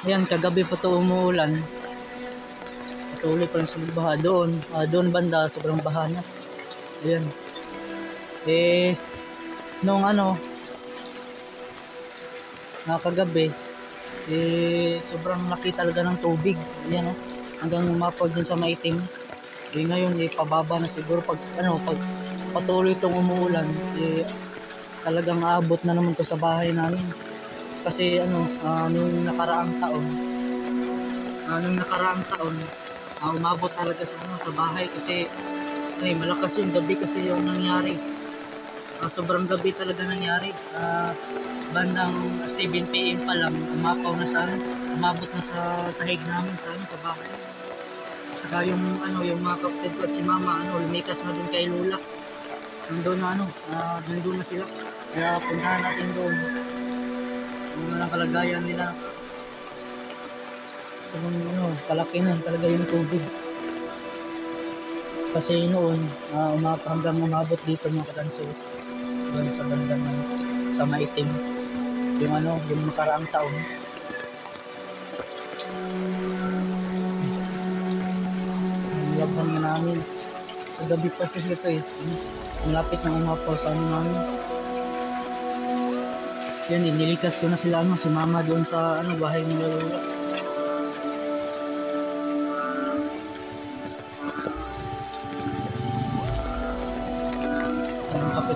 Ayan, kagabi pa to umuulan. Patuloy pa rin sa baha doon. Doon banda, sobrang baha na. Ayan. Nung kagabi, sobrang laki talaga ng tubig. Ayan, hanggang umapaw din sa maitim. Ngayon, pababa na siguro pag patuloy itong umuulan, talagang aabot na naman to sa bahay namin. Kasi nung nakaraang taon, umabot talaga sa bahay kasi malakas yung gabi kasi yung nangyari. Sobrang gabi talaga nangyari. Bandang 7 PM pa lang umabot na sa sahig namin sa bahay. At saka yung mga kapatid ko at si mama lumikas na dun kay Lola. Nandun na sila. Kaya puntahan natin doon. Ang kalagayan nila. So kalaki na talaga yung tubig. Kasi noon hanggang umabot dito mga kadanso doon sa bandang sa maitim yung nakaraang taon. Yabang namin gabi pa kasi ito malapit na umapaw sa namin. Yan, inilikas ko na sila si mama doon sa bahay nila Lola.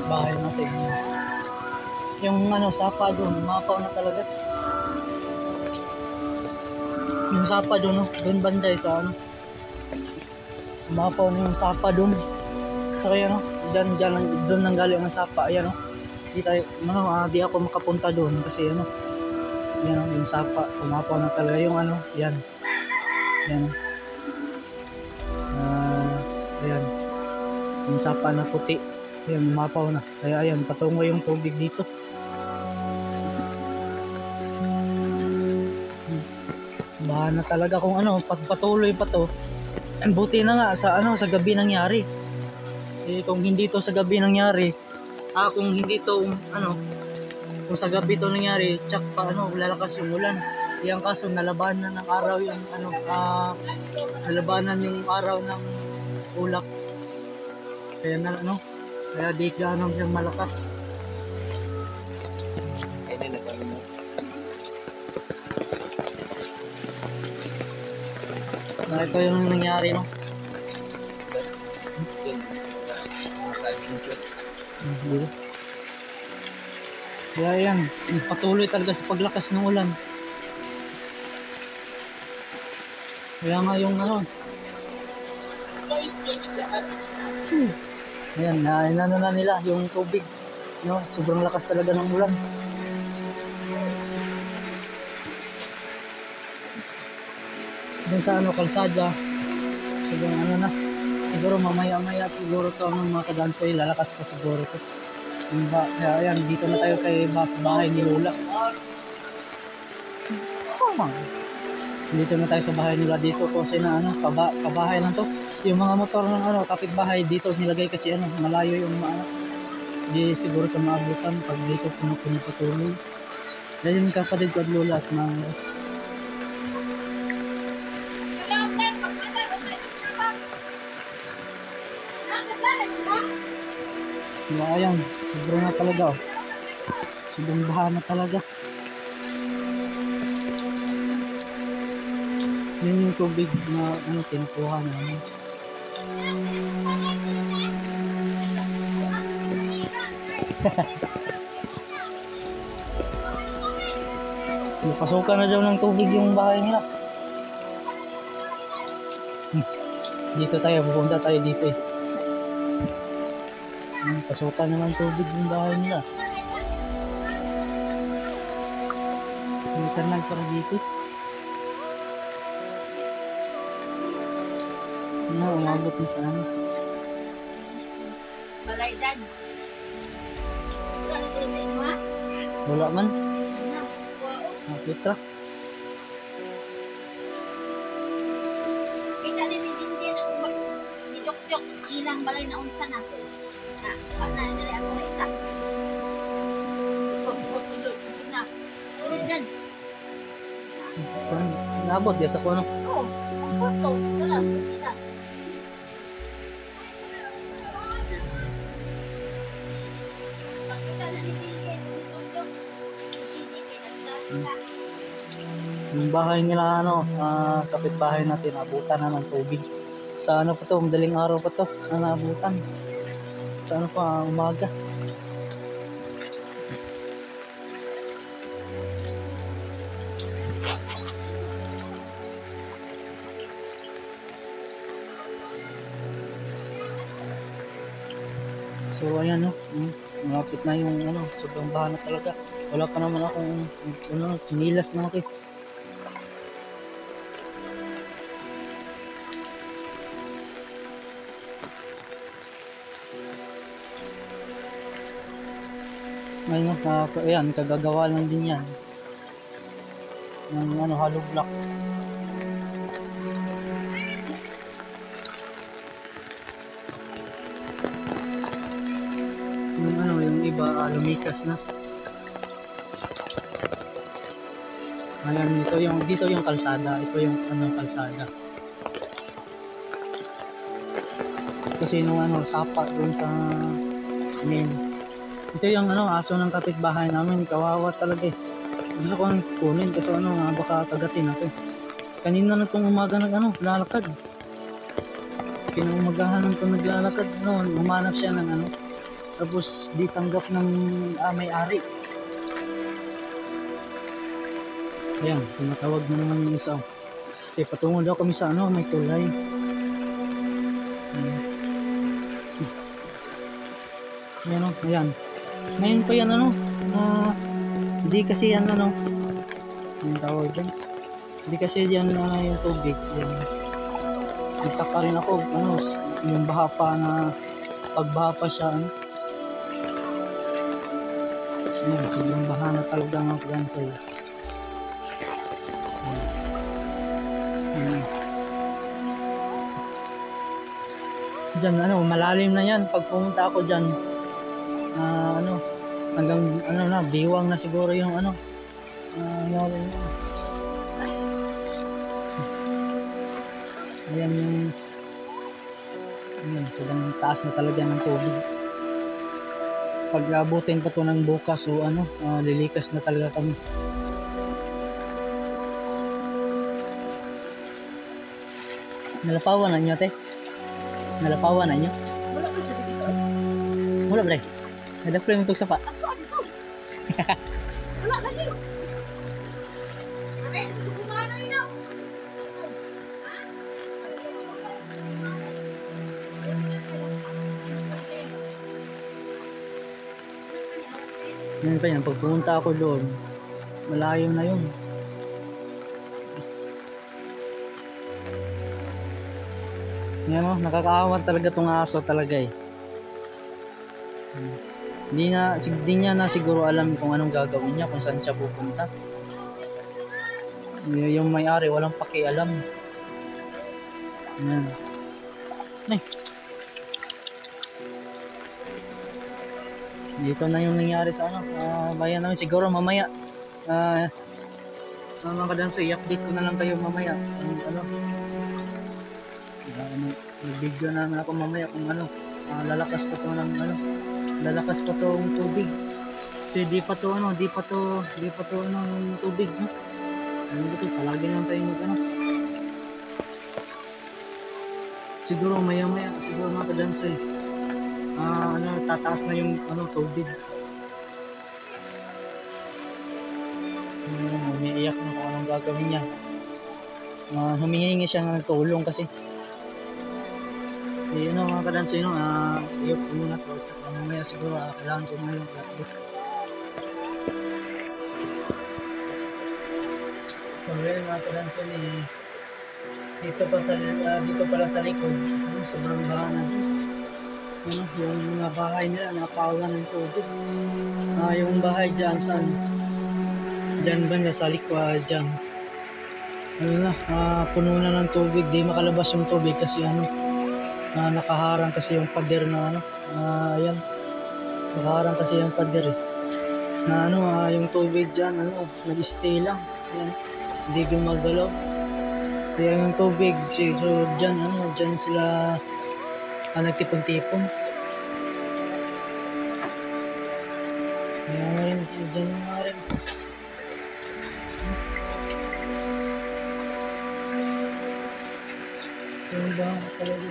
Bahay natin. Yung sapa doon, umapaw na talaga. Yung sapa doon, doon banda sa umapaw na yung sapa doon. So kaya doon nang galing ang sapa. Ayan di ako makapunta doon kasi yan yung sapa, umapaw na talaga yung yan. Ayan. Yung sapa na puti. Ayan, umapaw na. Kaya ayan, patungo yung tubig dito. Baha na talaga kung pagpatuloy pa to. Buti na nga sa gabi nangyari. Kung hindi to sa gabi nangyari, kung hindi to kung sa gabi to nangyari, tsak pa lalakas yung ulan. Yang kaso nalabanan ng araw yung nalabanan yung araw ng ulap. Kaya kaya di gano'n siyang malakas. Ito yung nangyari Kaya yan, patuloy talaga sa paglakas ng ulan. Kaya nga yung ayan, na nila yung tubig. Sobrang lakas talaga ng ulan. Doon sa kalsada, siguro siguro mamaya siguro to mga kadansoy, lalakas pa siguro to. Kaya ayan, dito na tayo kay bahay ni Lola. Dito na tayo sa bahay nila dito kasi kabahay lang to. Yung mga motor ng kapitbahay dito nilagay kasi malayo yung di siguro ito maabutan pag dito pumapatuloy. Dahil yung kapatid ko at Lola at mga ayan, sobrang na talaga sobrang baha na talaga. Yun yung tubig na kinukuha namin. Napasukan na daw ng tubig yung bahay nila. Dito tayo, pupunta tayo dito pasukan naman tubig yung bahay nila. May kanal para dito. Umabot na sa Balaydan. Wala na sila sa inyo, ha? Wala man. Nakita. Kita din ni Jok-Jok. Ilang balay na unsa na. Nandali ako na ita. Gusto na. Ulit dyan. Nabot ya sa kuno. Oo, ang kwarto. Wala, hindi na. Pakita na ni Vincent, nitundok. Hindi kay nagdasika. Yung bahay nila kapitbahay natin abutan na ng tubig. Sa ano pa to, madaling araw pa to, na naabutan. Sa ano pa, umaga. So ayan no, malapit na yung sobrang baha na talaga. Wala pa naman akong sinilas na ako eh. Ngayon ayan, kagagawa lang din yan ng hollow block. Yung iba lumikas na. Ayan, dito yung kalsada. Ito yung kalsada. Kasi nung sapa doon sa main. Ito yung aso ng kapitbahay namin. Kawawa talaga eh. Gusto ko kunin kasi baka kagatin ako eh. Kanina na itong umaga lalakad. Pinumagahan ng naglalakad. Humanap siya ng tapos di tanggap ng may-ari. Ayan, tumatawag na naman yung isa. Kasi patungo daw kami sa may tulay. Ayan ayan. Ngayon pa yan hindi kasi yan yung tawag dyan. Hindi kasi yan yung tubig. Yan. Nagtaka rin ako yung baha pa na pagbaha pa siya sobrang baha na talaga ng Pagansay. Diyan malalim na yan pag pumunta ako dyan hanggang biwang na siguro yung ayan yung sobrang taas na talaga ng tubig. Pag abutin pa to ng bukas o lilikas na talaga kami. Nalapawan na nyo te? Nalapawan na nyo? Wala pa siya dito. Wala ba rin? Nadaplo yung itong sapa. Ako. Wala lagi. Okay, sumumano ino. Yan pa yan, pag pumunta ako doon, malayo na yun. Yan nakakaawa talaga tong aso talaga eh. Hindi niya na siguro alam kung anong gagawin niya, kung saan siya pupunta. Yung may-ari walang pakialam. Yan. Ay. Dito na yung nangyari sa bayan namin. Siguro mamaya mga kadanso, i-update ko na lang kayo mamaya mag-video na ako mamaya kung lalakas pa to ng lalakas pa tong tubig kasi di pa to tubig dito palagi lang tayo siguro maya siguro mga kadanso tataas na yung tubig. Umiiyak na kung anong gagawin niya. Humingi siya ng tulong kasi mga kadanso iyok ko muna to at saka mamaya siguro kailangan ko muna yung flatboat. So ngayon mga kadanso dito pala sa likod sobrang baha na yung mga bahay nila napawalan ng tubig. Yung bahay dyan saan dyan banda sa likod dyan puno na ng tubig, di makalabas yung tubig kasi nakaharang kasi yung pader na ayan, nakaharang kasi yung pader na yung tubig dyan nag-stay lang, ayan, hindi gumagalaw. Kaya yung tubig, so dyan sila nagtipon-tipon. Kaya nga rin, dyan nga rin. Yung ba talaga?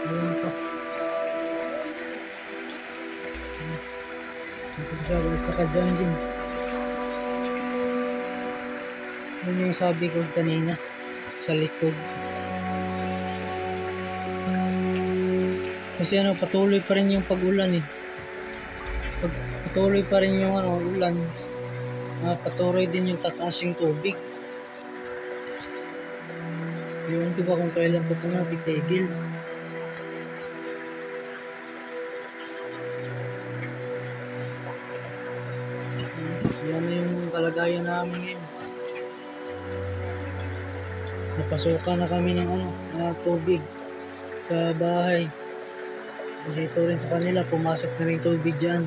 Ayan pa. Sabi at saka dyan din. Yun yung sabi ko kanina sa likod. Kasi patuloy pa rin yung pag-ulan eh. Patuloy pa rin yung ulan. Patuloy din yung tataas yung tubig. Yung di ba kung kailan ko pa titigil. Yan na yung kalagayan namin ngayon. Napasukan na kami ng tubig sa bahay. Dito rin sa kanila, pumasok na rin tubig dyan.